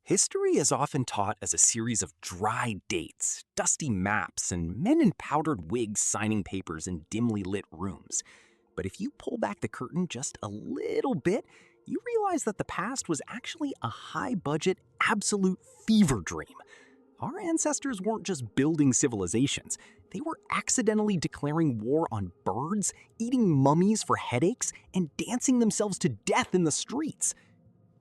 History is often taught as a series of dry dates, dusty maps, and men in powdered wigs signing papers in dimly lit rooms. But if you pull back the curtain just a little bit, you realize that the past was actually a high budget, absolute fever dream. Our ancestors weren't just building civilizations, they were accidentally declaring war on birds, eating mummies for headaches, and dancing themselves to death in the streets.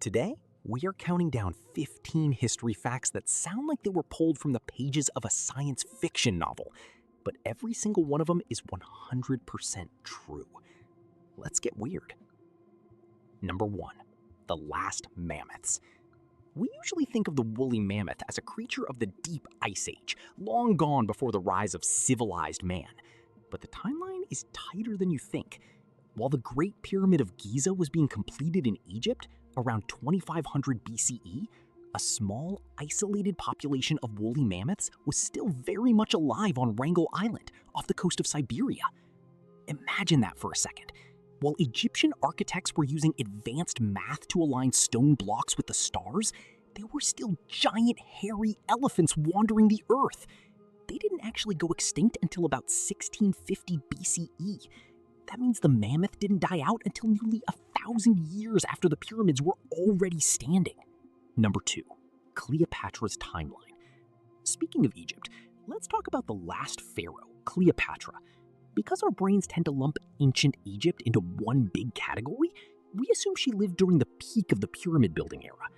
Today, we are counting down 15 history facts that sound like they were pulled from the pages of a science fiction novel, but every single one of them is 100% true. Let's get weird. Number 1. The last mammoths. We usually think of the woolly mammoth as a creature of the deep ice age, long gone before the rise of civilized man. But the timeline is tighter than you think. While the Great Pyramid of Giza was being completed in Egypt around 2500 BCE, a small, isolated population of woolly mammoths was still very much alive on Wrangel Island, off the coast of Siberia. Imagine that for a second. While Egyptian architects were using advanced math to align stone blocks with the stars, there were still giant hairy elephants wandering the earth. They didn't actually go extinct until about 1650 BCE. That means the mammoth didn't die out until nearly 1,000 years after the pyramids were already standing. Number 2. Cleopatra's timeline. Speaking of Egypt, let's talk about the last pharaoh, Cleopatra. Because our brains tend to lump ancient Egypt into one big category, we assume she lived during the peak of the pyramid building era.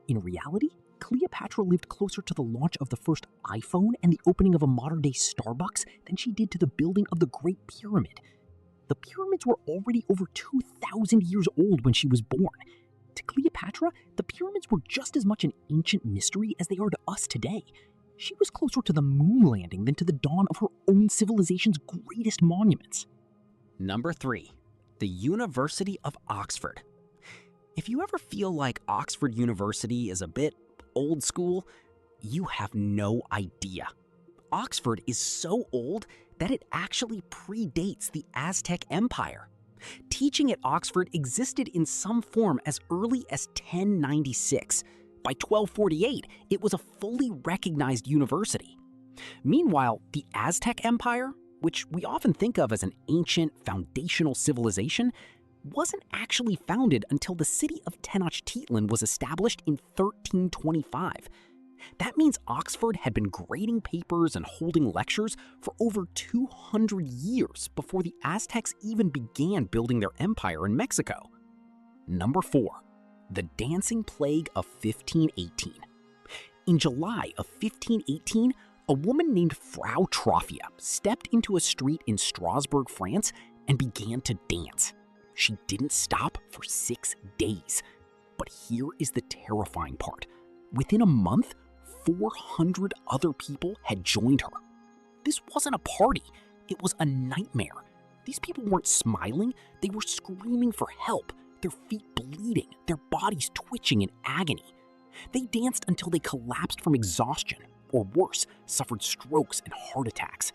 In reality, Cleopatra lived closer to the launch of the first iPhone and the opening of a modern-day Starbucks than she did to the building of the Great Pyramid. The pyramids were already over 2,000 years old when she was born. To Cleopatra, the pyramids were just as much an ancient mystery as they are to us today. She was closer to the moon landing than to the dawn of her own civilization's greatest monuments. Number 3. The University of Oxford. If you ever feel like Oxford University is a bit old school, you have no idea. Oxford is so old that it actually predates the Aztec Empire. Teaching at Oxford existed in some form as early as 1096. By 1248, it was a fully recognized university. Meanwhile, the Aztec Empire, which we often think of as an ancient, foundational civilization, wasn't actually founded until the city of Tenochtitlan was established in 1325. That means Oxford had been grading papers and holding lectures for over 200 years before the Aztecs even began building their empire in Mexico. Number 4. The Dancing Plague of 1518. In July of 1518, a woman named Frau Trophia stepped into a street in Strasbourg, France, and began to dance. She didn't stop for 6 days. But here is the terrifying part. Within a month, 400 other people had joined her. This wasn't a party, it was a nightmare. These people weren't smiling, they were screaming for help, their feet bleeding, their bodies twitching in agony. They danced until they collapsed from exhaustion, or worse, suffered strokes and heart attacks.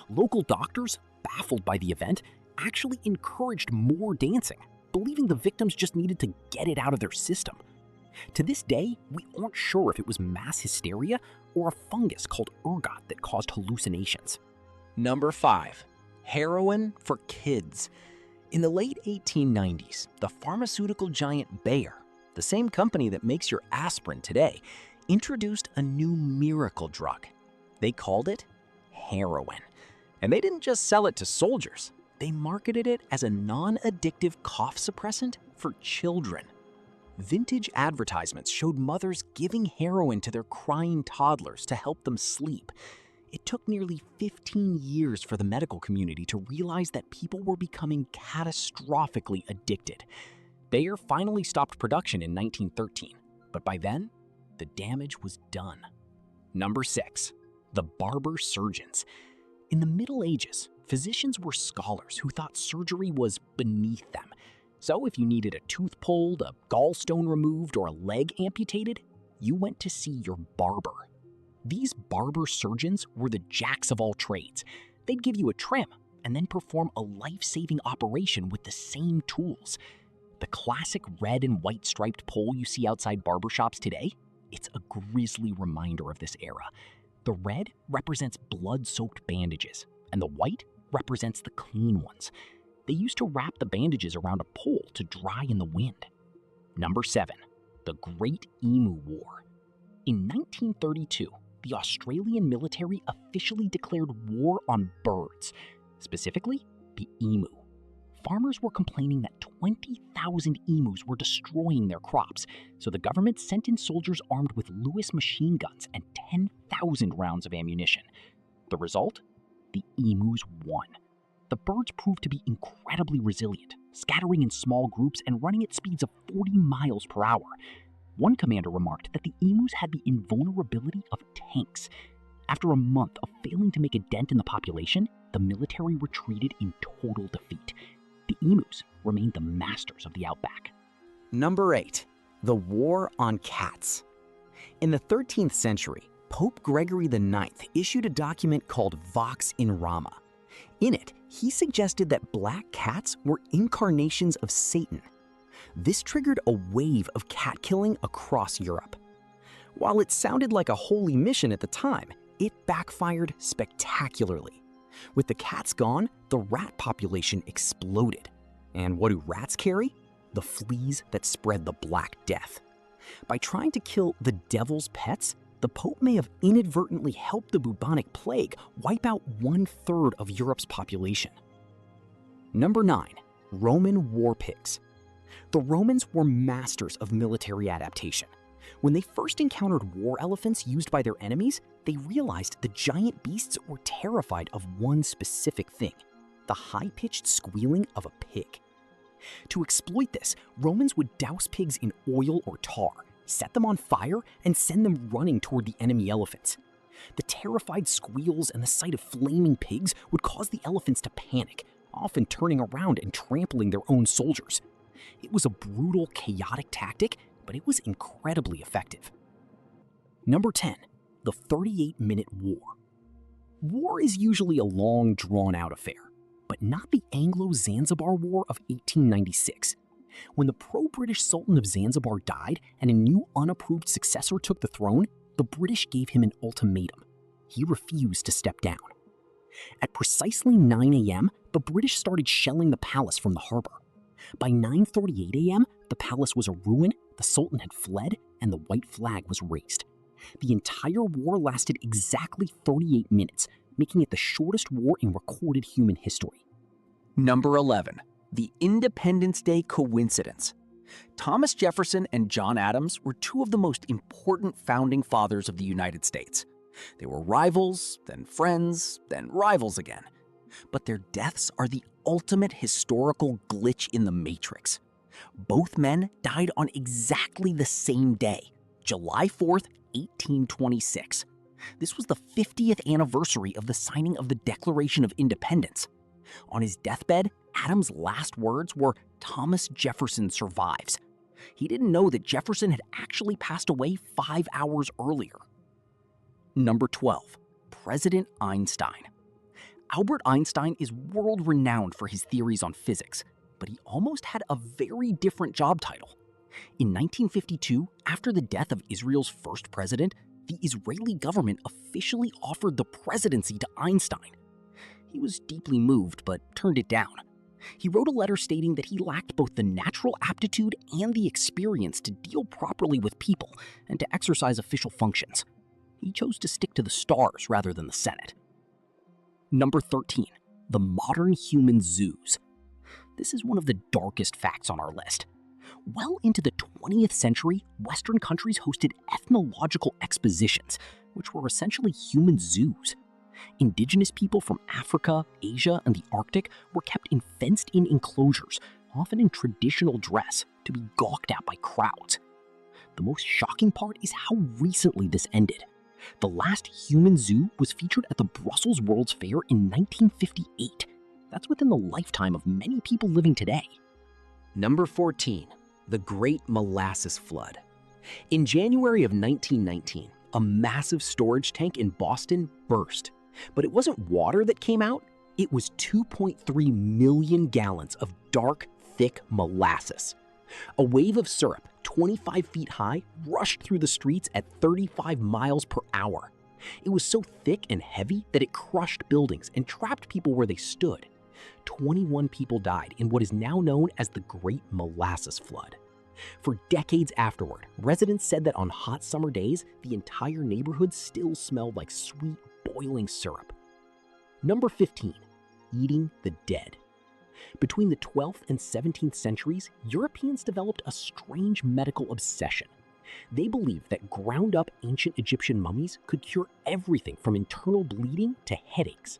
Local doctors, baffled by the event, actually encouraged more dancing, believing the victims just needed to get it out of their system. To this day, we aren't sure if it was mass hysteria or a fungus called ergot that caused hallucinations. Number 5. Heroin for kids. In the late 1890s, the pharmaceutical giant Bayer, the same company that makes your aspirin today, introduced a new miracle drug. They called it heroin. And they didn't just sell it to soldiers. They marketed it as a non-addictive cough suppressant for children. Vintage advertisements showed mothers giving heroin to their crying toddlers to help them sleep. It took nearly 15 years for the medical community to realize that people were becoming catastrophically addicted. Bayer finally stopped production in 1913, but by then, the damage was done. Number 6. The barber surgeons. In the Middle Ages, physicians were scholars who thought surgery was beneath them. So if you needed a tooth pulled, a gallstone removed, or a leg amputated, you went to see your barber. These barber surgeons were the jacks of all trades. They'd give you a trim and then perform a life-saving operation with the same tools. The classic red and white striped pole you see outside barbershops today, It's a grisly reminder of this era. The red represents blood-soaked bandages, and the white represents the clean ones. They used to wrap the bandages around a pole to dry in the wind. Number 7. The Great Emu War. In 1932, the Australian military officially declared war on birds, specifically the emu. Farmers were complaining that 20,000 emus were destroying their crops, so the government sent in soldiers armed with Lewis machine guns and 10,000 rounds of ammunition. The result? The emus won. The birds proved to be incredibly resilient, scattering in small groups and running at speeds of 40 miles per hour. One commander remarked that the emus had the invulnerability of tanks. After a month of failing to make a dent in the population, the military retreated in total defeat. The emus remained the masters of the outback. Number 8. The War on Cats. In the 13th century, Pope Gregory IX issued a document called Vox in Rama. In it, he suggested that black cats were incarnations of Satan. This triggered a wave of cat killing across Europe. While it sounded like a holy mission at the time, it backfired spectacularly. With the cats gone, the rat population exploded. And what do rats carry? The fleas that spread the Black Death. By trying to kill the devil's pets, the Pope may have inadvertently helped the bubonic plague wipe out 1/3 of Europe's population. Number 9. Roman war pigs. The Romans were masters of military adaptation. When they first encountered war elephants used by their enemies, they realized the giant beasts were terrified of one specific thing: the high-pitched squealing of a pig. To exploit this, Romans would douse pigs in oil or tar, set them on fire, and send them running toward the enemy elephants. The terrified squeals and the sight of flaming pigs would cause the elephants to panic, often turning around and trampling their own soldiers. It was a brutal, chaotic tactic, but it was incredibly effective. Number 10. The 38-Minute War. War is usually a long, drawn-out affair, but not the Anglo-Zanzibar War of 1896. When the pro-British Sultan of Zanzibar died and a new unapproved successor took the throne, the British gave him an ultimatum. He refused to step down. At precisely 9 a.m., the British started shelling the palace from the harbor. By 9:38 a.m., the palace was a ruin, the Sultan had fled, and the white flag was raised. The entire war lasted exactly 38 minutes, making it the shortest war in recorded human history. Number 11. The Independence Day Coincidence. Thomas Jefferson and John Adams were two of the most important founding fathers of the United States. They were rivals, then friends, then rivals again. But their deaths are the ultimate historical glitch in the Matrix. Both men died on exactly the same day, July 4th, 1826. This was the 50th anniversary of the signing of the Declaration of Independence. On his deathbed, Adams' last words were, "Thomas Jefferson survives." He didn't know that Jefferson had actually passed away 5 hours earlier. Number 12. President Einstein. Albert Einstein is world-renowned for his theories on physics, but he almost had a very different job title. In 1952, after the death of Israel's first president, the Israeli government officially offered the presidency to Einstein. He was deeply moved, but turned it down. He wrote a letter stating that he lacked both the natural aptitude and the experience to deal properly with people and to exercise official functions. He chose to stick to the stars rather than the Senate. Number 13. The modern human zoos. This is one of the darkest facts on our list. Well into the 20th century, Western countries hosted ethnological expositions, which were essentially human zoos. Indigenous people from Africa, Asia, and the Arctic were kept in fenced-in enclosures, often in traditional dress, to be gawked at by crowds. The most shocking part is how recently this ended. The last human zoo was featured at the Brussels World's Fair in 1958. That's within the lifetime of many people living today. Number 14. The Great Molasses Flood. In January of 1919, a massive storage tank in Boston burst. But it wasn't water that came out, it was 2.3 million gallons of dark, thick molasses. A wave of syrup, 25 feet high, rushed through the streets at 35 miles per hour. It was so thick and heavy that it crushed buildings and trapped people where they stood. 21 people died in what is now known as the Great Molasses Flood. For decades afterward, residents said that on hot summer days, the entire neighborhood still smelled like sweet, boiling syrup. Number 15. Eating the dead. Between the 12th and 17th centuries, Europeans developed a strange medical obsession. They believed that ground-up ancient Egyptian mummies could cure everything from internal bleeding to headaches.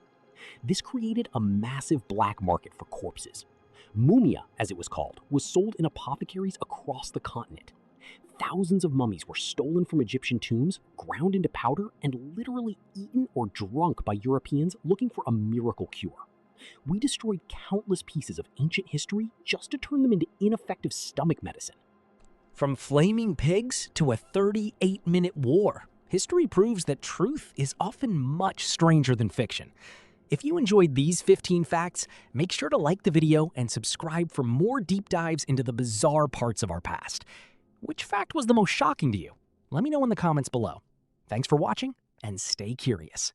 This created a massive black market for corpses. Mumia, as it was called, was sold in apothecaries across the continent. Thousands of mummies were stolen from Egyptian tombs, ground into powder, and literally eaten or drunk by Europeans looking for a miracle cure. We destroyed countless pieces of ancient history just to turn them into ineffective stomach medicine. From flaming pigs to a 38-minute war, history proves that truth is often much stranger than fiction. If you enjoyed these 15 facts, make sure to like the video and subscribe for more deep dives into the bizarre parts of our past. Which fact was the most shocking to you? Let me know in the comments below. Thanks for watching, and stay curious.